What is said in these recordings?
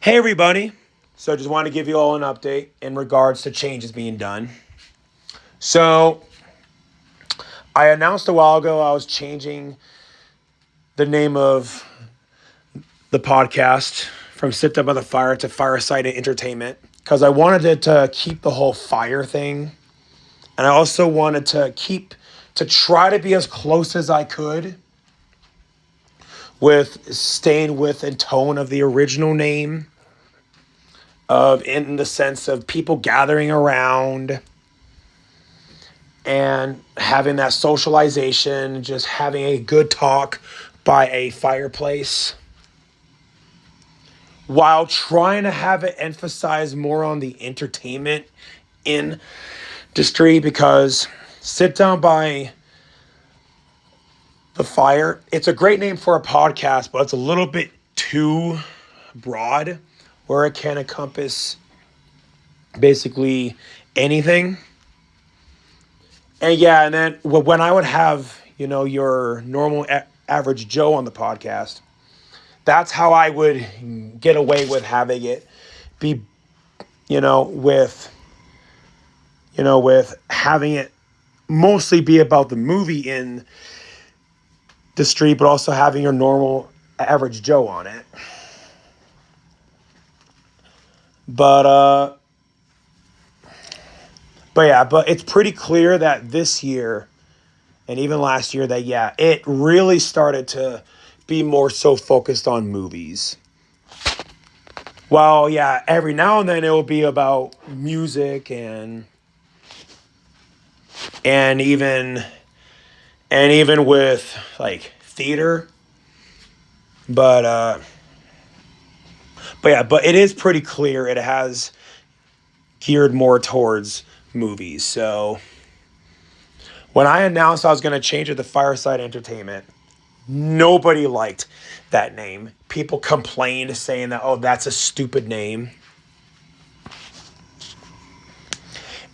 Hey everybody. So just want to give you all an update in regards to changes being done. So I announced a while ago I was changing the name of the podcast from Sit Down by the Fire to Fireside Entertainment because I wanted it to keep the whole fire thing. And I also wanted to try to be as close as I could with staying within tone of the original name of in the sense of people gathering around and having that socialization, just having a good talk by a fireplace while trying to have it emphasize more on the entertainment industry because Sit Down by the Fire, it's a great name for a podcast, but it's a little bit too broad where it can encompass basically anything. And yeah, and then when I would have, your normal average Joe on the podcast, that's how I would get away with having it be, with, with having it mostly be about the movie industry, but also having your normal average Joe on it. But but it's pretty clear that this year and even last year that, yeah, it really started to be more so focused on movies. Well, yeah, every now and then it will be about music and even with like theater. But but it is pretty clear it has geared more towards movies. So when I announced I was going to change it to Fireside Entertainment, nobody liked that name. People complained saying that, oh, that's a stupid name.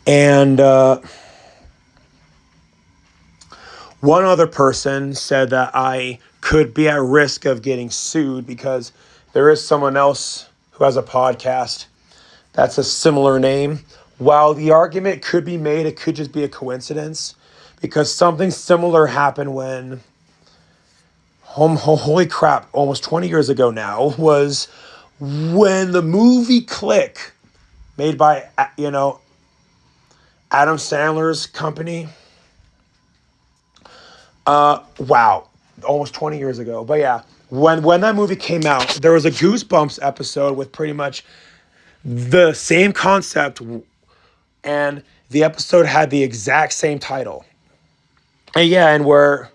And one other person said that I could be at risk of getting sued because there is someone else who has a podcast that's a similar name. While the argument could be made, it could just be a coincidence because something similar happened when, holy crap, almost 20 years ago now, was when the movie Click, made by, Adam Sandler's company. Wow, almost 20 years ago. But yeah, when that movie came out, there was a Goosebumps episode with pretty much the same concept, and the episode had the exact same title. And yeah, and where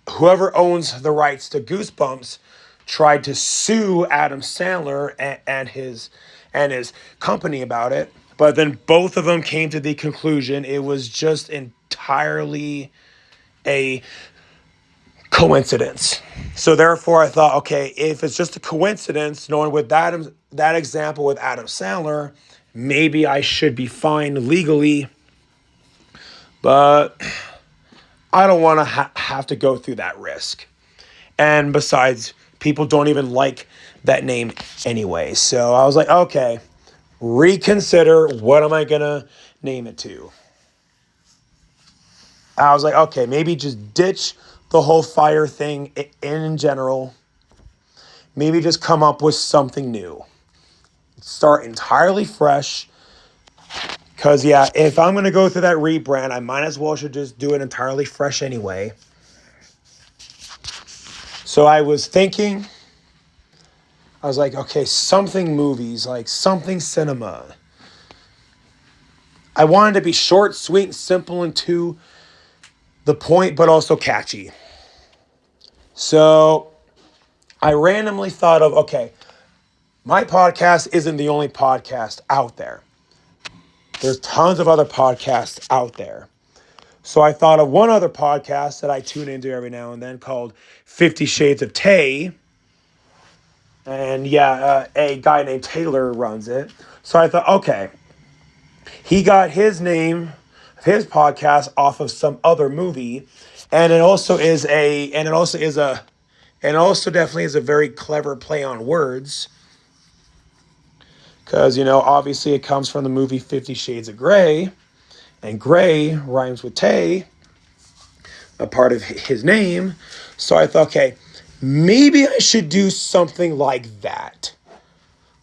whoever owns the rights to Goosebumps tried to sue Adam Sandler and his company about it, but then both of them came to the conclusion it was just entirely a coincidence. So therefore I thought, okay, if it's just a coincidence, knowing with that example with Adam Sandler, maybe I should be fined legally, but I don't want to have to go through that risk. And besides, people don't even like that name anyway. So I was like, okay, reconsider, what am I going to name it to? I was like, okay, maybe just ditch the whole fire thing in general. Maybe just come up with something new. Start entirely fresh. Because, yeah, if I'm going to go through that rebrand, I might as well should just do it entirely fresh anyway. So I was thinking, I was like, okay, something movies, like something cinema. I wanted to be short, sweet, simple, and to the point, but also catchy. So I randomly thought of, okay, my podcast isn't the only podcast out there. There's tons of other podcasts out there. So I thought of one other podcast that I tune into every now and then called 50 Shades of Tay. And yeah, a guy named Taylor runs it. So I thought, okay, he got his name, his podcast off of some other movie. And it also is and it also definitely is a very clever play on words. Because, obviously it comes from the movie 50 Shades of Grey, and Grey rhymes with Tay, a part of his name. So I thought, okay, maybe I should do something like that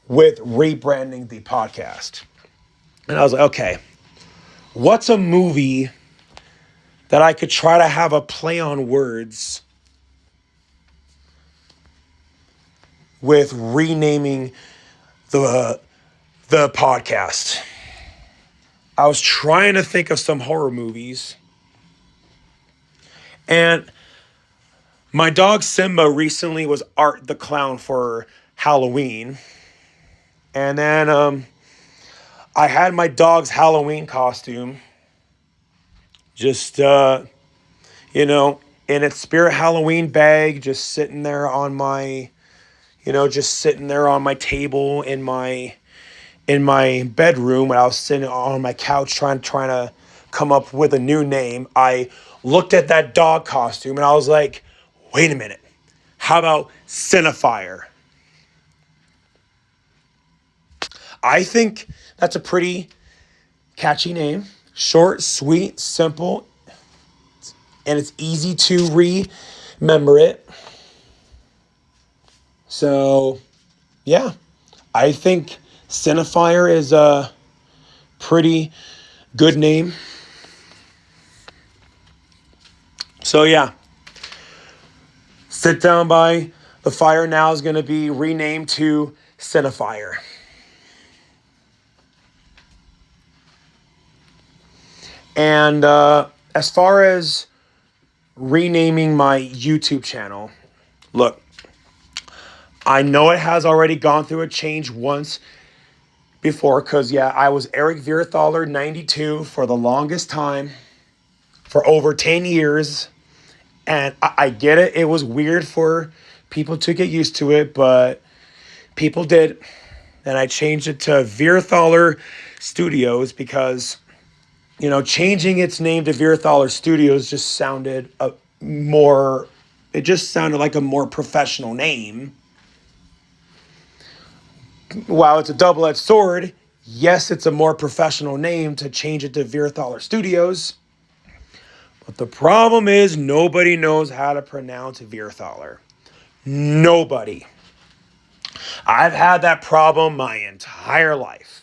with rebranding the podcast. And I was like, okay, what's a movie that I could try to have a play on words with renaming the podcast? I was trying to think of some horror movies. And my dog Simba recently was Art the Clown for Halloween. And then I had my dog's Halloween costume just, in its Spirit Halloween bag, just sitting there on my, table in my bedroom when I was sitting on my couch trying to come up with a new name. I looked at that dog costume and I was like, wait a minute. How about Cinefire? I think that's a pretty catchy name. Short, sweet, simple, and it's easy to remember it. So, yeah, I think Cinefire is a pretty good name. So, yeah, Sit Down by the Fire now is going to be renamed to Cinefire. And as far as renaming my YouTube channel, look, I know it has already gone through a change once before because, I was Eric Vierthaler 92 for the longest time, for over 10 years. And I get it. It was weird for people to get used to it, but people did. And I changed it to Vierthaler Studios because, changing its name to Vierthaler Studios just sounded it just sounded like a more professional name. While it's a double-edged sword, yes, it's a more professional name to change it to Vierthaler Studios. But the problem is nobody knows how to pronounce Vierthaler. Nobody. I've had that problem my entire life.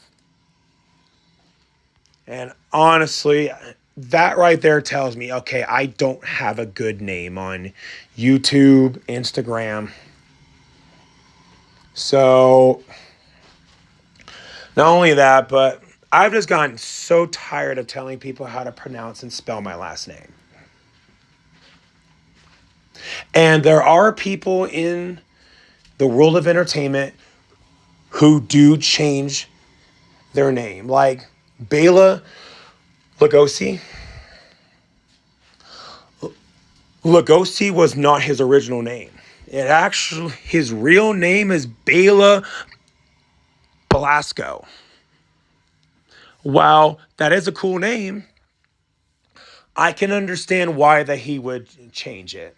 And honestly, that right there tells me, okay, I don't have a good name on YouTube, Instagram. So, not only that, but I've just gotten so tired of telling people how to pronounce and spell my last name. And there are people in the world of entertainment who do change their name, like Bela Lugosi. Lugosi was not his original name. His real name is Bela Belasco. While that is a cool name, I can understand why that he would change it.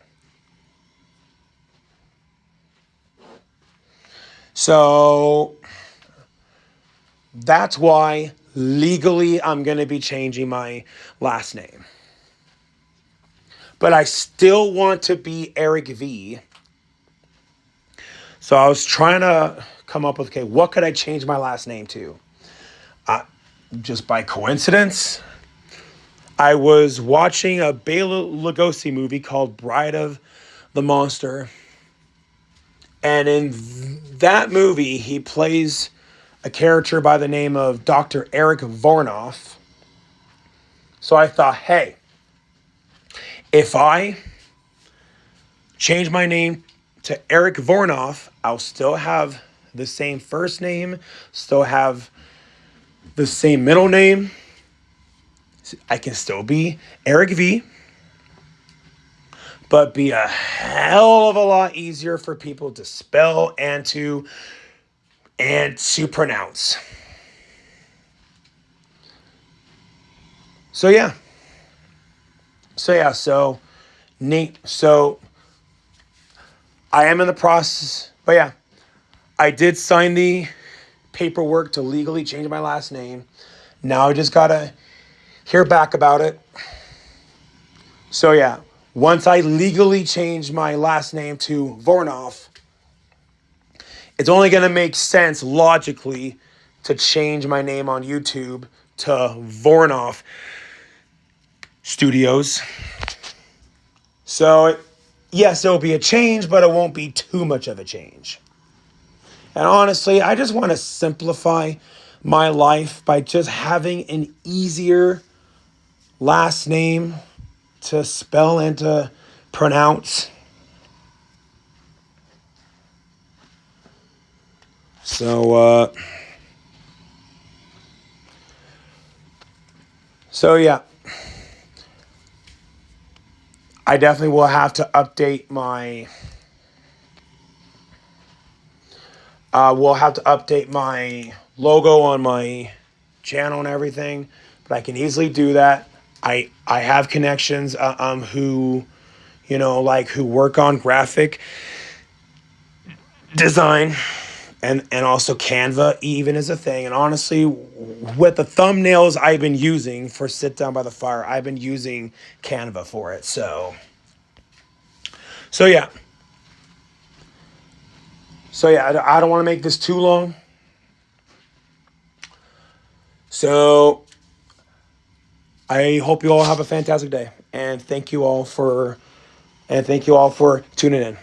So that's why legally I'm going to be changing my last name. But I still want to be Eric V. So I was trying to come up with, okay, what could I change my last name to? Just by coincidence, I was watching a Bela Lugosi movie called Bride of the Monster. And in that movie, he plays a character by the name of Dr. Eric Vornoff. So I thought, hey, if I change my name to Eric Vornoff, I'll still have the same first name, still have the same middle name. I can still be Eric V, but be a hell of a lot easier for people to spell and to pronounce. So Nate, so I am in the process, but I did sign the paperwork to legally change my last name. Now I just gotta hear back about it. So yeah, once I legally change my last name to Vornoff, it's only gonna make sense logically to change my name on YouTube to Vornoff Studios. So yes, there'll be a change, but it won't be too much of a change. And honestly, I just want to simplify my life by just having an easier last name to spell and to pronounce. So, yeah, I definitely will have to update my. We'll have to update my logo on my channel and everything, but I can easily do that. I have connections who, like who work on graphic design, and also Canva even is a thing. And honestly, with the thumbnails I've been using for Sit Down by the Fire, I've been using Canva for it. So yeah. So yeah, I don't want to make this too long. So I hope you all have a fantastic day, and thank you all for tuning in.